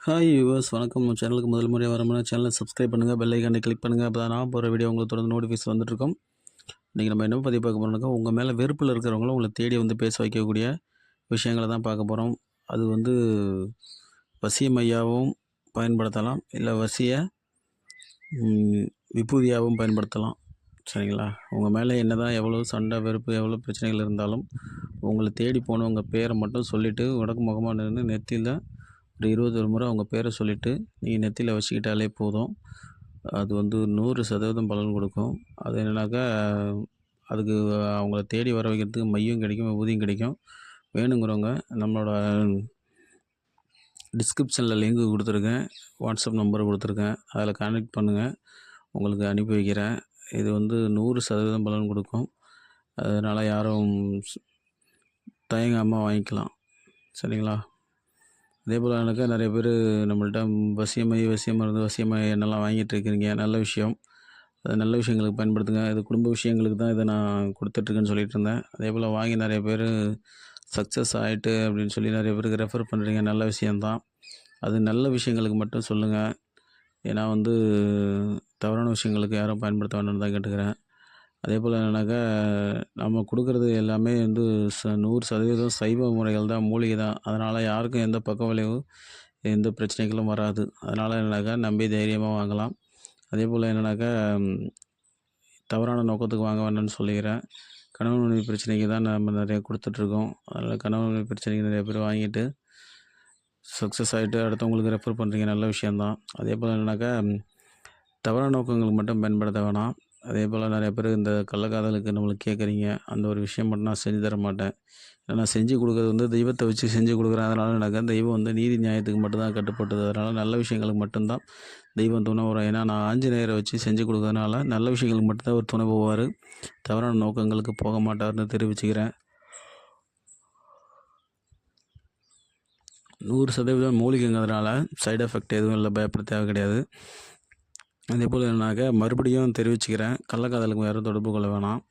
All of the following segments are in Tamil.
ஹாய் வியூவர்ஸ், வணக்கம். நம்ம சேனலுக்கு முதல் முறையாக வரமுன்னா சேனலை சப்ஸ்கிரைப் பண்ணுங்கள், பெல் ஐக்கானை கிளிக் பண்ணுங்கள். அப்போ தான் நான் போகிற வீடியோ உங்களுக்கு தொடர்ந்து நோட்டிஃபிகேஷன் வந்துட்டுருக்கோம். இன்றைக்கி நம்ம என்ன பதிவு பார்க்க போகிறோம்னாக்கா, உங்கள் மேலே வெறுப்பில் இருக்கிறவங்களும் உங்களை தேடி வந்து பேச வைக்கக்கூடிய விஷயங்களை தான் பார்க்க போகிறோம். அது வந்து வசியமையாகவும் பயன்படுத்தலாம், இல்லை வசிய விபூதியாகவும் பயன்படுத்தலாம். சரிங்களா? உங்கள் மேலே என்ன தான் எவ்வளோ சண்டை, வெறுப்பு, எவ்வளோ பிரச்சனைகள் இருந்தாலும் உங்களை தேடி போனவங்க பேரை மட்டும் சொல்லிவிட்டு வடக்கு முகமாக நின்று நெத்தியில் ஒரு 20 முறை அவங்க பேரை சொல்லிவிட்டு நீங்கள் நெத்தியில் வச்சுக்கிட்டாலே போதும். அது வந்து 100% பலன் கொடுக்கும். அது என்னென்னாக்கா, அதுக்கு அவங்கள தேடி வர வைக்கிறதுக்கு மையும் கிடைக்கும், விபூதியும் கிடைக்கும். வேணுங்கிறவங்க நம்மளோட டிஸ்கிரிப்ஷனில் லிங்க் கொடுத்துருக்கேன், வாட்ஸ்அப் நம்பர் கொடுத்துருக்கேன், அதில் கான்டெக்ட் பண்ணுங்கள், உங்களுக்கு அனுப்பி வைக்கிறேன். இது வந்து 100% பலன் கொடுக்கும். அதனால் யாரும் தயங்காமல் வாங்கிக்கலாம். சரிங்களா? அதே போல் எனக்கு நிறைய பேர் நம்மள்ட்ட வசியமாக என்னெல்லாம் வாங்கிட்டு இருக்கிறீங்க. நல்ல விஷயம். அது நல்ல விஷயங்களுக்கு பயன்படுத்துங்க. இது குடும்ப விஷயங்களுக்கு தான் இதை நான் கொடுத்துட்ருக்கேன்னு சொல்லிட்டு இருந்தேன். அதே போல் வாங்கி நிறைய பேர் சக்ஸஸ் ஆகிட்டு அப்படின்னு சொல்லி நிறைய பேருக்கு ரெஃபர் பண்ணுறீங்க. நல்ல விஷயந்தான். அது நல்ல விஷயங்களுக்கு மட்டும் சொல்லுங்கள். ஏன்னா வந்து தவறான விஷயங்களுக்கு யாரும் பயன்படுத்த வேண்டாம்னு தான் கேட்டுக்கிறேன். அதே போல் என்னென்னாக்கா, நம்ம கொடுக்குறது எல்லாமே வந்து 100% சைவ முறைகள் தான், மூலிகை தான். அதனால் யாருக்கும் எந்த பக்க விளைவு, எந்த பிரச்சனைகளும் வராது. அதனால் என்னென்னாக்கா, நம்பி தைரியமாக வாங்கலாம். அதே போல் என்னென்னாக்கா, தவறான நோக்கத்துக்கு வாங்க வேண்டாம்னு சொல்லிக்கிறேன். கணவன் மனைவி பிரச்சனைக்கு தான் நம்ம நிறைய கொடுத்துட்ருக்கோம். அதனால் கணவன் மனைவி பிரச்சனைக்கு நிறைய பேர் வாங்கிட்டு சக்ஸஸ் ஆகிட்டு அடுத்தவங்களுக்கு ரெஃபர் பண்ணுறீங்க. நல்ல விஷயந்தான். அதே போல் என்னென்னாக்கா, தவறான நோக்கங்களுக்கு மட்டும் பயன்படுத்த வேணாம். அதே போல் நிறைய பேர் இந்த கள்ளக்காதலுக்கு நம்மளுக்கு கேட்குறீங்க. அந்த ஒரு விஷயம் மட்டும் நான் செஞ்சு தர மாட்டேன். ஏன்னா நான் செஞ்சு கொடுக்குறது வந்து தெய்வத்தை வச்சு செஞ்சு கொடுக்குறேன். அதனால் எனக்கு தெய்வம் வந்து நீதி நியாயத்துக்கு மட்டும்தான் கட்டுப்பட்டது. அதனால் நல்ல விஷயங்களுக்கு மட்டும்தான் தெய்வம் துணை வரும். ஏன்னா நான் ஆஞ்சநேயரை வச்சு செஞ்சு கொடுக்கறதுனால நல்ல விஷயங்களுக்கு மட்டும்தான் அவர் துணை போவார். தவறான நோக்கங்களுக்கு போக மாட்டார்னு தெரிவிச்சுக்கிறேன். 100% மூலிகைங்கிறதுனால சைடு எஃபெக்ட் எதுவும் இல்லை, பயப்பட தேவை கிடையாது. அதே போல் என்னன்னாக்கா, மறுபடியும் தெரிவிச்சுக்கிறேன், கள்ளக்காதலுக்கு யாரும் தொடர்பு கொள்ள வேணாம்.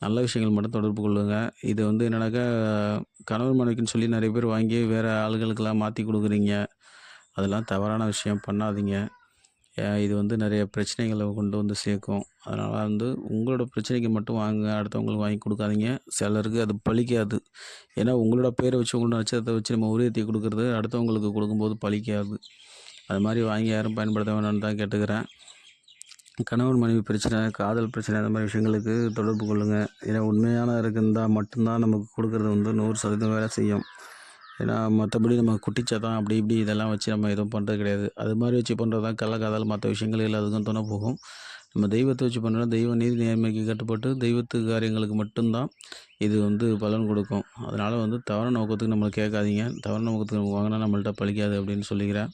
நல்ல விஷயங்கள் மட்டும் தொடர்பு கொள்ளுங்கள். இது வந்து என்னன்னாக்கா, கணவன் மனைவிக்குன்னு சொல்லி நிறைய பேர் வாங்கி வேறு ஆளுகளுக்கெல்லாம் மாற்றி கொடுக்குறீங்க. அதெல்லாம் தவறான விஷயம், பண்ணாதீங்க. இது வந்து நிறைய பிரச்சனைகளை கொண்டு வந்து சேர்க்கும். அதனால் வந்து உங்களோட பிரச்சனைக்கு மட்டும் வாங்குங்க, அடுத்தவங்களுக்கு வாங்கி கொடுக்காதீங்க. சிலருக்கு அது பலிக்காது. ஏன்னா உங்களோட பேரை வச்சு, உங்களோட நட்சத்திரத்தை வச்சு நம்ம உறுதியை கொடுக்குறது அடுத்தவங்களுக்கு கொடுக்கும்போது பலிக்காது. அது மாதிரி வாங்கி யாரும் பயன்படுத்த வேணாம்னு தான் கேட்டுக்கிறேன். கணவன் மனைவி பிரச்சனை, காதல் பிரச்சனை, அந்த மாதிரி விஷயங்களுக்கு தொடர்பு கொள்ளுங்கள். ஏன்னா உண்மையான இருந்தால் மட்டும்தான் நமக்கு கொடுக்குறது வந்து 100% வேலை செய்யும். ஏன்னா மற்றபடி நம்ம குட்டிச்சாத்தான் அப்படி இப்படி இதெல்லாம் வச்சு நம்ம எதுவும் பண்ணுறது கிடையாது. அது மாதிரி வச்சு பண்ணுறது தான் கள்ளக்காதல். மற்ற விஷயங்கள் எல்லாத்துக்கும் துணை போகும். நம்ம தெய்வத்தை வச்சு பண்ணுறோம், தெய்வ நீதி நேர்மைக்கு கட்டுப்பட்டு தெய்வத்து காரியங்களுக்கு மட்டும்தான் இது வந்து பலன் கொடுக்கும். அதனால் வந்து தவறான நோக்கத்துக்கு நம்மளை கேட்காதீங்க. தவறான நோக்கத்துக்கு வாங்கினா நம்மள்ட்ட பலிக்காது அப்படின்னு சொல்லிக்கிறேன்.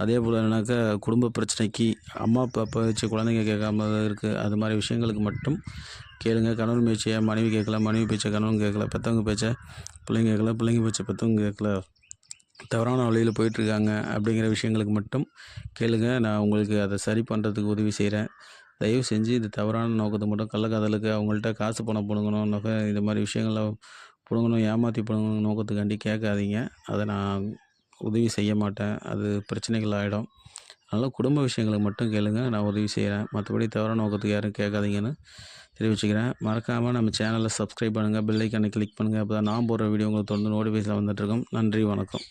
அதே போல் என்னன்னாக்கா, குடும்ப பிரச்சனைக்கு அம்மா அப்பா வச்சு குழந்தைங்க கேட்காம இருக்குது. அது மாதிரி விஷயங்களுக்கு மட்டும் கேளுங்க. கணவன் பேச்சை மனைவி கேட்கல, மனைவி பேச்சை கணவன் கேட்கல, பெற்றவங்க பேச்சை பிள்ளைங்க கேட்கல, பிள்ளைங்க பேச்சை பெற்றவங்க கேட்கல, தவறான வழியில் போயிட்டுருக்காங்க அப்படிங்கிற விஷயங்களுக்கு மட்டும் கேளுங்க. நான் உங்களுக்கு அதை சரி பண்ணுறதுக்கு உதவி செய்கிறேன். தயவு செஞ்சு இது தவறான நோக்கத்தை மட்டும், கள்ளக்காதலுக்கு அவங்கள்ட்ட காசு பணம் பிடுங்கணும், நகை, இந்த மாதிரி விஷயங்கள பிடுங்கணும், ஏமாற்றி பிடுங்கணும் நோக்கத்துக்காண்டி கேட்காதீங்க. அதை நான் உதவி செய்ய மாட்டேன். அது பிரச்சனைகள் ஆகிடும். அதனால் குடும்ப விஷயங்களுக்கு மட்டும் கேளுங்க, நான் உதவி செய்கிறேன். மற்றபடி தவறான நோக்கத்துக்கு யாரும் கேட்காதீங்கன்னு தெரிவிச்சுக்கிறேன். மறக்காமல் நம்ம சேனலை சப்ஸ்கிரைப் பண்ணுங்கள், பெல் ஐக்கானை கிளிக் பண்ணுங்கள். அப்போ தான் நான் போடுற வீடியோ உங்களுக்கு தொடர்ந்து நோட்டிஃபிகேஷன் வந்துட்டுருக்கும். நன்றி, வணக்கம்.